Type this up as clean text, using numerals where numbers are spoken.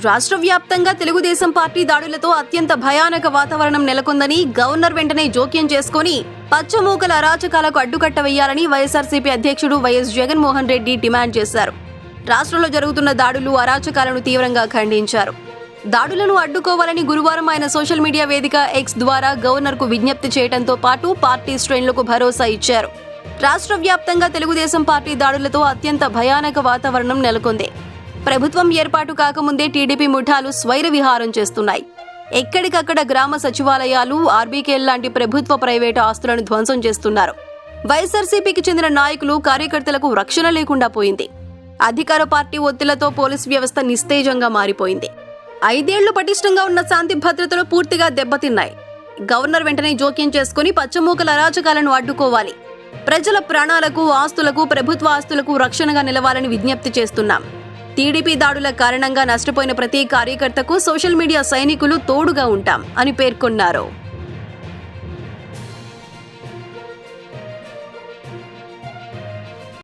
రాష్ట్ర వ్యాప్తంగా తెలుగుదేశం పార్టీ దాడులతో అత్యంత భయానక వాతావరణం నెలకొందని గవర్నర్ వెంటనే జోక్యం చేసుకుని పచ్చమూకల అరాచకాలకు అడ్డుకట్ట వేయాలని వైఎస్ఆర్సీపీ అధ్యక్షుడు వైఎస్ జగన్మోహన్ రెడ్డి డిమాండ్ చేశారు. రాష్ట్రంలో జరుగుతున్న దాడులు, అరాచకాలను తీవ్రంగా ఖండించారు. దాడులను అడ్డుకోవాలని గురువారం ఆయన సోషల్ మీడియా వేదిక ఎక్స్ ద్వారా గవర్నర్కు విజ్ఞప్తి చేయడంతో పాటు పార్టీ శ్రేణులకు భరోసా ఇచ్చారు. రాష్ట్ర వ్యాప్తంగా తెలుగుదేశం పార్టీ దాడులతో అత్యంత భయానక వాతావరణం నెలకొంది. ప్రభుత్వం ఏర్పాటు కాకముందే టీడీపీ ముఠాలు స్వైర విహారం చేస్తున్నాయి. ఎక్కడికక్కడ గ్రామ సచివాలయాలు, ఆర్బీకేల్ లాంటి ప్రభుత్వ ప్రైవేటు ఆస్తులను ధ్వంసం చేస్తున్నారు. వైఎస్ఆర్సీపీకి చెందిన నాయకులు, కార్యకర్తలకు రక్షణ లేకుండా పోయింది. అధికార పార్టీ ఒత్తిళ్లతో పోలీసు వ్యవస్థ నిస్తేజంగా మారిపోయింది. 5 ఏళ్లు పటిష్టంగా ఉన్న శాంతి భద్రతలు పూర్తిగా దెబ్బతిన్నాయి. గవర్నర్ వెంటనే జోక్యం చేసుకుని పచ్చమూకల అరాచకాలను అడ్డుకోవాలి. ప్రజల ప్రాణాలకు, ఆస్తులకు, ప్రభుత్వ ఆస్తులకు రక్షణగా నిలవాలని విజ్ఞప్తి చేస్తున్నాం. టీడీపీ దాడుల కారణంగా నష్టపోయిన ప్రతి కార్యకర్తకు సోషల్ మీడియా సైనికులు తోడుగా ఉంటాం అని పేర్కొన్నారు.